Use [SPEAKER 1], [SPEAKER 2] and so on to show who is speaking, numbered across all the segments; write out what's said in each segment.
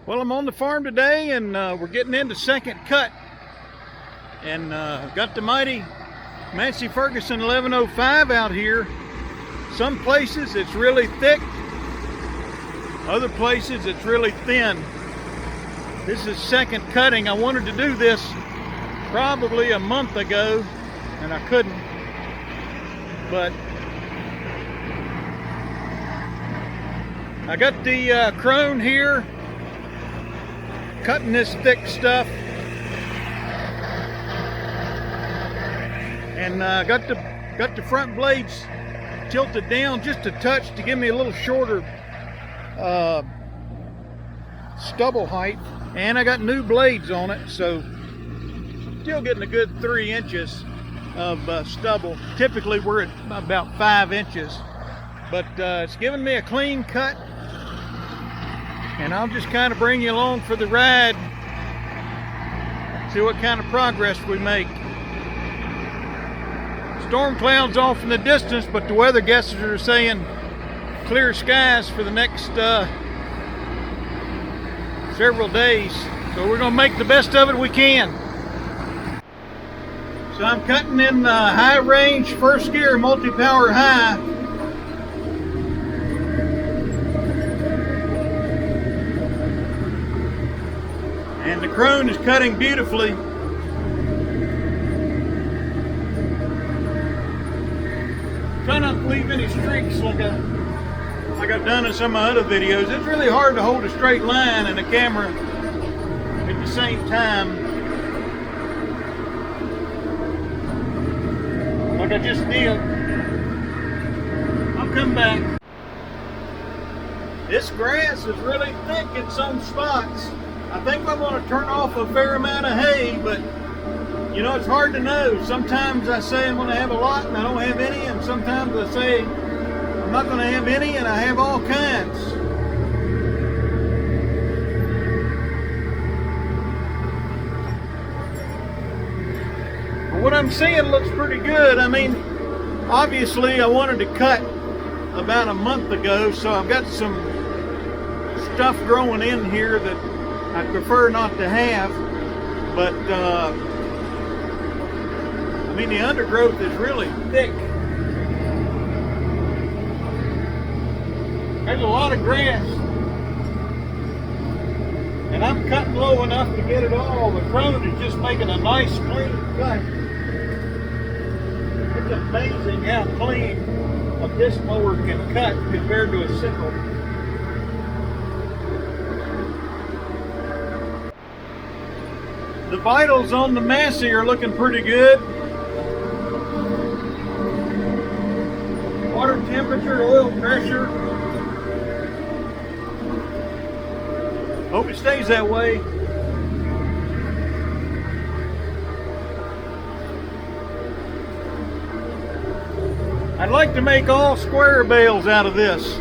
[SPEAKER 1] Well, I'm on the farm today, and we're getting into second cut, and got the mighty Massey Ferguson 1105 out here. Some places it's really thick, other places it's really thin. This is second cutting. I wanted to do this probably a month ago, and I couldn't, but I got the Krone here, cutting this thick stuff, and got the front blades tilted down just a touch to give me a little shorter stubble height, and I got new blades on it, so still getting a good 3 inches of stubble. Typically we're at about 5 inches, but it's giving me a clean cut, and I'll just kind of bring you along for the ride, see what kind of progress we make. Storm clouds off in the distance, but the weather guesses are saying clear skies for the next several days, so we're going to make the best of it we can. So I'm cutting in high range first gear multi-power high. And the Krone is cutting beautifully. Try not to leave any streaks like I've done in some of my other videos. It's really hard to hold a straight line and a camera at the same time, like I just did. I'll come back. This grass is really thick in some spots. I think I'm going to turn off a fair amount of hay, but you know, it's hard to know. Sometimes I say I'm going to have a lot and I don't have any, and sometimes I say I'm not going to have any and I have all kinds. But what I'm seeing looks pretty good. I mean, obviously I wanted to cut about a month ago, so I've got some stuff growing in here that I prefer not to have, but I mean, the undergrowth is really thick. There's a lot of grass, and I'm cutting low enough to get it all. The Krone is just making a nice clean cut. It's amazing how clean a disc mower can cut compared to a sickle. The vitals on the Massey are looking pretty good. Water temperature, oil pressure. Hope it stays that way. I'd like to make all square bales out of this.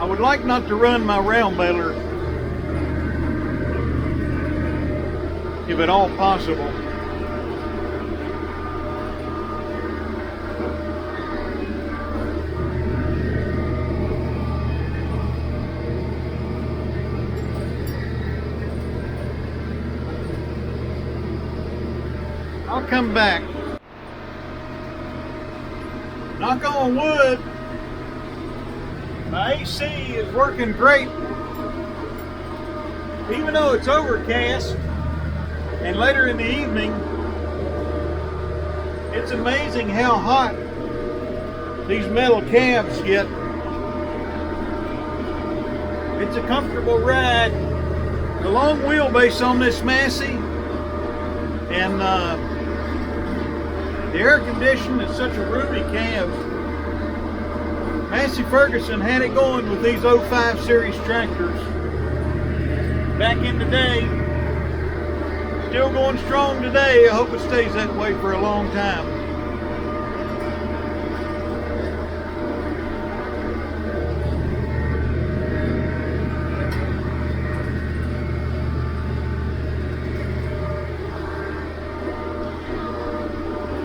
[SPEAKER 1] I would like not to run my round baler, if at all possible. I'll come back. Knock on wood, my AC is working great. Even though it's overcast and later in the evening, it's amazing how hot these metal calves get. It's a comfortable ride. The long wheelbase on this Massey, and the air conditioning is such a roomy cab. Massey Ferguson had it going with these 05 series tractors back in the day. Still going strong today. I hope it stays that way for a long time.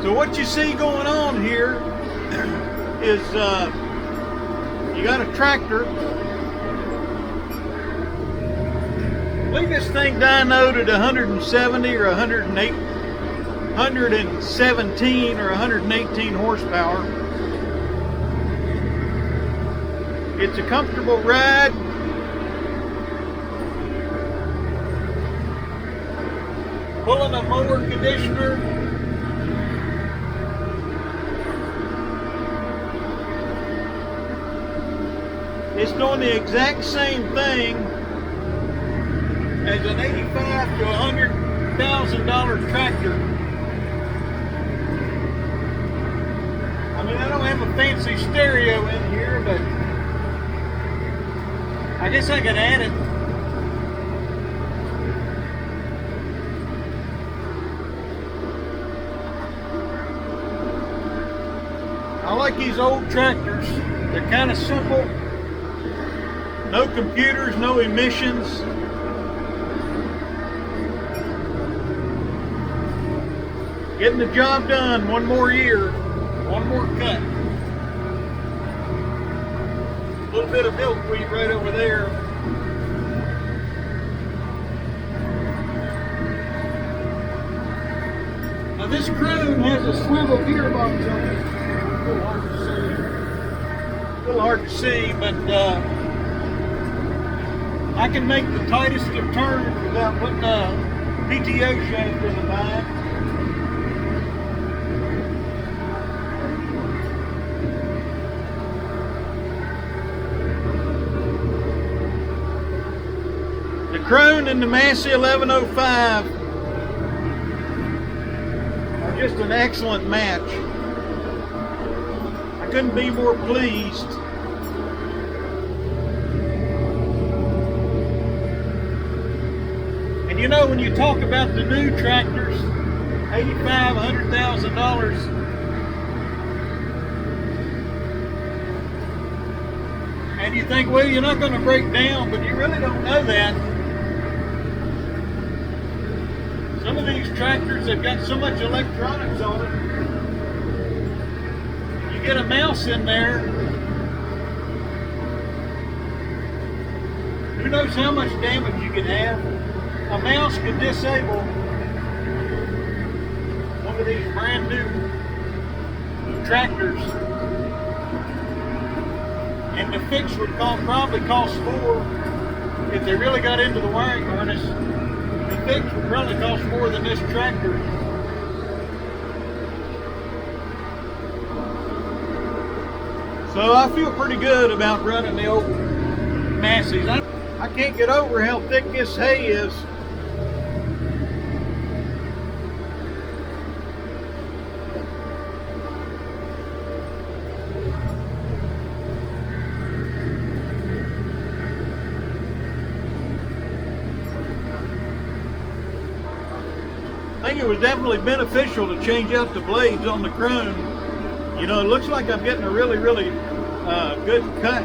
[SPEAKER 1] So what you see going on here is you got a tractor believe this thing dynoed at 170 or 108, 117 or 118 horsepower. It's a comfortable ride. Pulling a mower conditioner. It's doing the exact same thing as an $85,000 to $100,000 tractor. I mean, I don't have a fancy stereo in here, but I guess I could add it. I like these old tractors. They're kind of simple. No computers, no emissions. Getting the job done one more year, one more cut. A little bit of milkweed right over there. Now this Krone has a swivel gearbox on it. A little hard to see. A little hard to see, but I can make the tightest of turns without putting a PTO shaft in the back. The Krone and the Massey 1105 are just an excellent match. I couldn't be more pleased. And you know, when you talk about the new tractors, $85,000, $100,000, and you think, well, you're not going to break down, but you really don't know that. Some of these tractors have got so much electronics on it. You get a mouse in there, who knows how much damage you can have. A mouse could disable one of these brand new tractors, and the fix would probably cost more. If they really got into the wiring harness, the fix would probably cost more than this tractor. So I feel pretty good about running the old Masseys. I can't get over how thick this hay is. I think it was definitely beneficial to change out the blades on the Krone. You know, it looks like I'm getting a really good cut.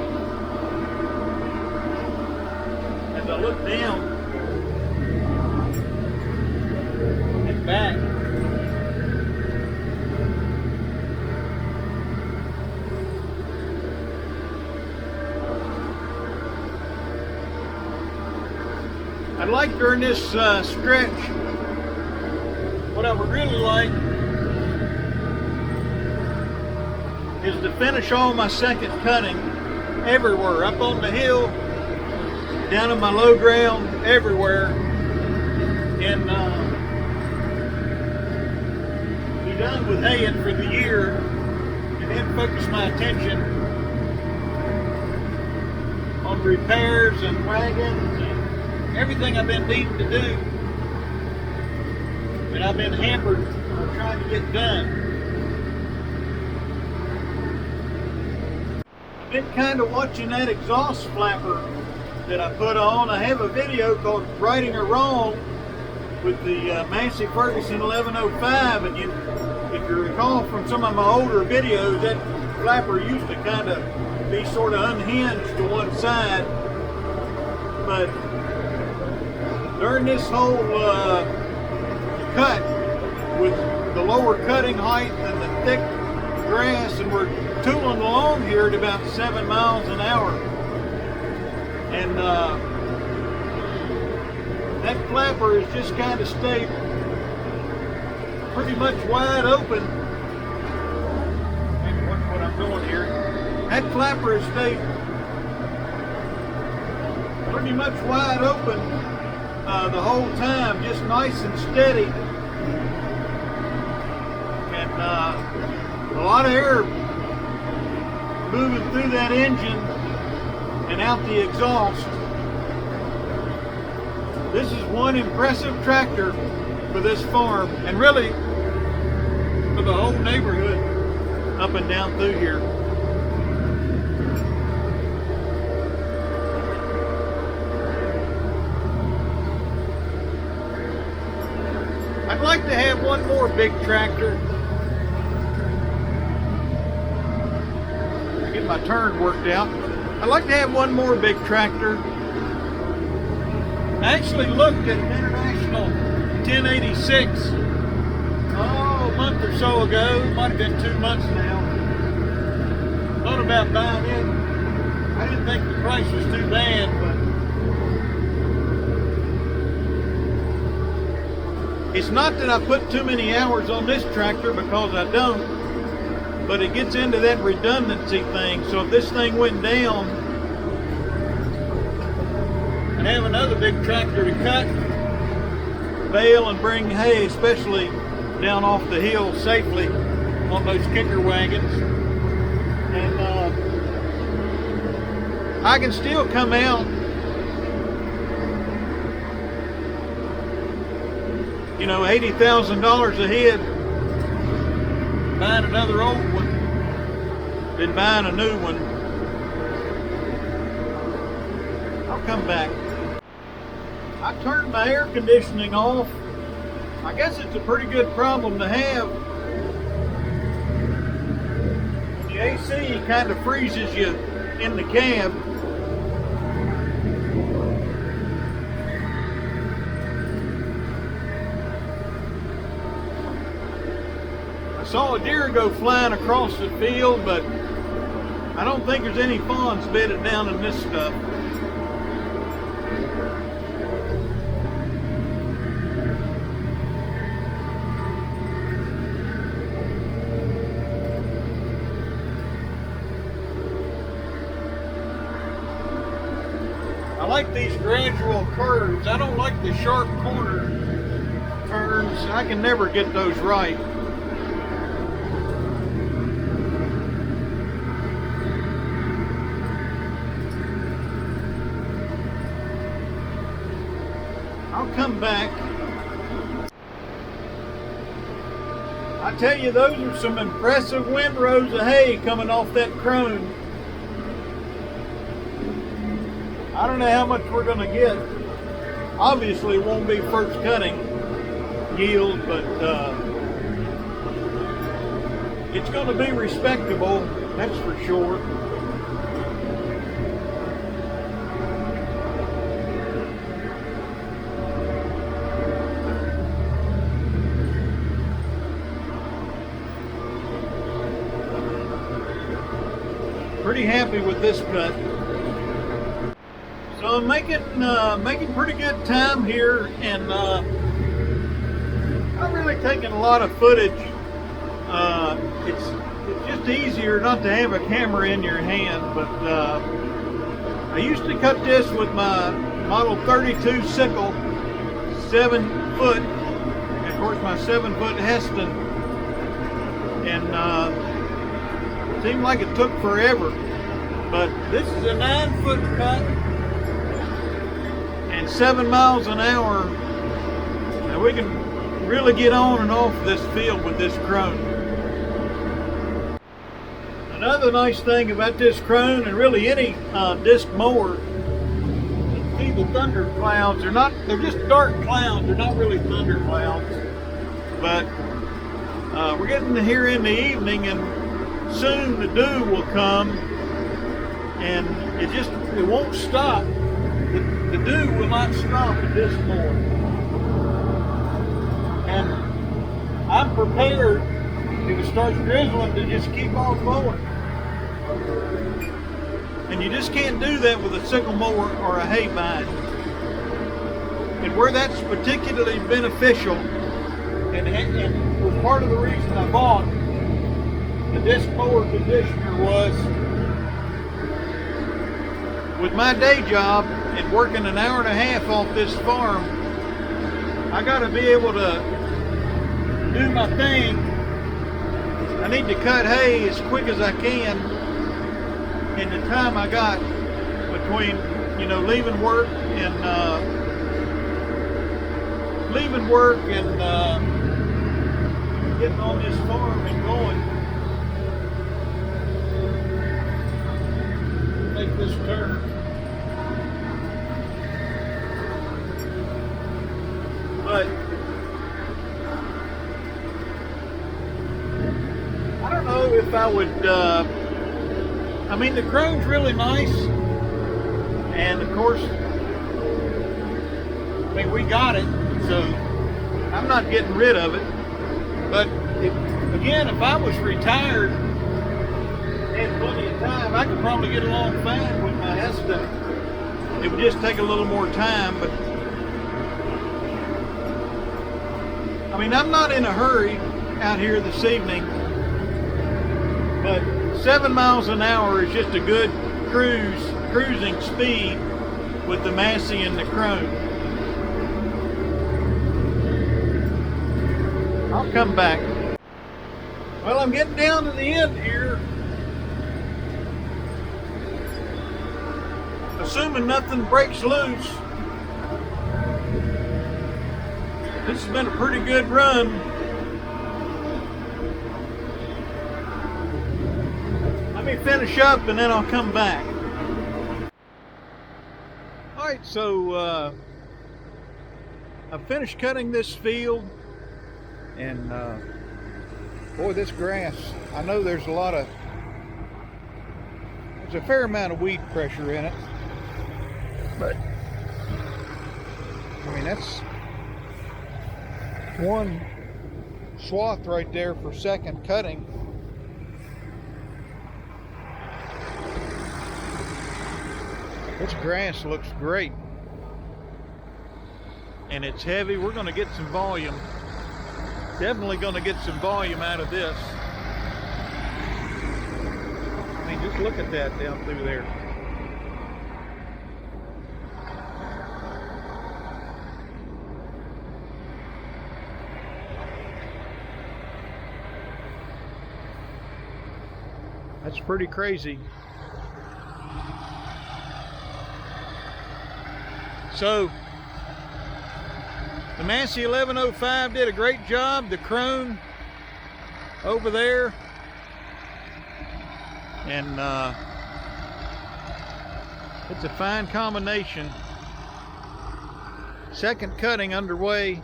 [SPEAKER 1] As I look down and back. I'd like during this stretch, what I would really like is to finish all my second cutting everywhere, up on the hill, down in my low ground, everywhere, and be done with haying for the year, and then focus my attention on repairs and wagons and everything I've been needing to do, and I've been hampered on trying to get done. I've been kind of watching that exhaust flapper that I put on. I have a video called Righting or Wrong with the Massey Ferguson 1105, and if you recall from some of my older videos, that flapper used to kind of be sort of unhinged to one side, but during this whole cut with the lower cutting height and the thick grass, and we're tooling along here at about 7 miles an hour, and that flapper is just kind of stayed pretty much wide open. Maybe watch what I'm doing here. That flapper has stayed pretty much wide open the whole time, just nice and steady. And a lot of air moving through that engine and out the exhaust. This is one impressive tractor for this farm, and really for the whole neighborhood up and down through here. I'd like to have one more big tractor. Get my turn worked out. I'd like to have one more big tractor. I actually looked at an International 1086 a month or so ago. It might have been 2 months now. Thought about buying it. I didn't think the price was too bad, but it's not that I put too many hours on this tractor, because I don't, but it gets into that redundancy thing. So if this thing went down, and have another big tractor to cut, bale, and bring hay, especially down off the hill safely on those kicker wagons. And I can still come out, you know, $80,000 a head buying another old one than buying a new one. I'll come back. I turned my air conditioning off. I guess it's a pretty good problem to have. The AC kind of freezes you in the cab. I saw a deer go flying across the field, but I don't think there's any fawns bedded down in this stuff. I like these gradual curves. I don't like the sharp corner turns. I can never get those right. I'll come back. I tell you, those are some impressive windrows of hay coming off that Krone. I don't know how much we're going to get. Obviously it won't be first cutting yield, but it's going to be respectable, that's for sure. Pretty happy with this cut. So I'm making pretty good time here, and not really taking a lot of footage. It's just easier not to have a camera in your hand, but I used to cut this with my Model 32 sickle, 7 foot, and of course my 7 foot Heston, and it seemed like it took forever, but this is a 9 foot cut and 7 miles an hour, and we can really get on and off this field with this Krone. Another nice thing about this Krone, and really any disc mower, you see the thunder clouds. They're just dark clouds. They're not really thunder clouds. But we're getting here in the evening, and soon the dew will come, and it won't stop. The dew will not stop at this mower. And I'm prepared, if it starts drizzling, to just keep on mowing. And you just can't do that with a sickle mower or a hay bind. And where that's particularly beneficial, and was part of the reason I bought the disc mower conditioner, was with my day job and working an hour and a half off this farm, I got to be able to do my thing. I need to cut hay as quick as I can in the time I got between, you know, leaving work and getting on this farm and going. Make this turn. But I don't know if I would, I mean, the Krone's really nice, and of course, I mean, we got it, so I'm not getting rid of it. But again, if I was retired and had plenty of time, I could probably get along fine with my Esta. It would just take a little more time, but I mean, I'm not in a hurry out here this evening, but 7 miles an hour is just a good cruising speed with the Massey and the Krone. I'll come back. Well, I'm getting down to the end here. Assuming nothing breaks loose. This has been a pretty good run. Let me finish up and then I'll come back. Alright, so I've finished cutting this field, and boy, this grass, I know there's a fair amount of weed pressure in it, but I mean, that's one swath right there for second cutting. This grass looks great, and it's heavy. We're going to get some volume. Definitely going to get some volume out of this. I mean, just look at that down through there. That's pretty crazy. So the Massey 1105 did a great job. The Krone over there, and it's a fine combination. Second cutting underway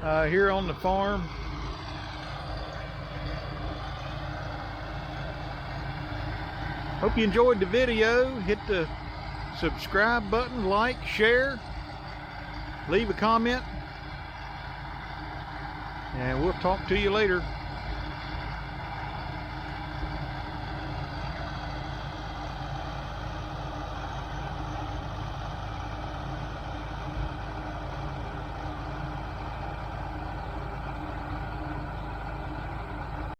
[SPEAKER 1] here on the farm. Hope you enjoyed the video. Hit the subscribe button, like, share, leave a comment, and we'll talk to you later.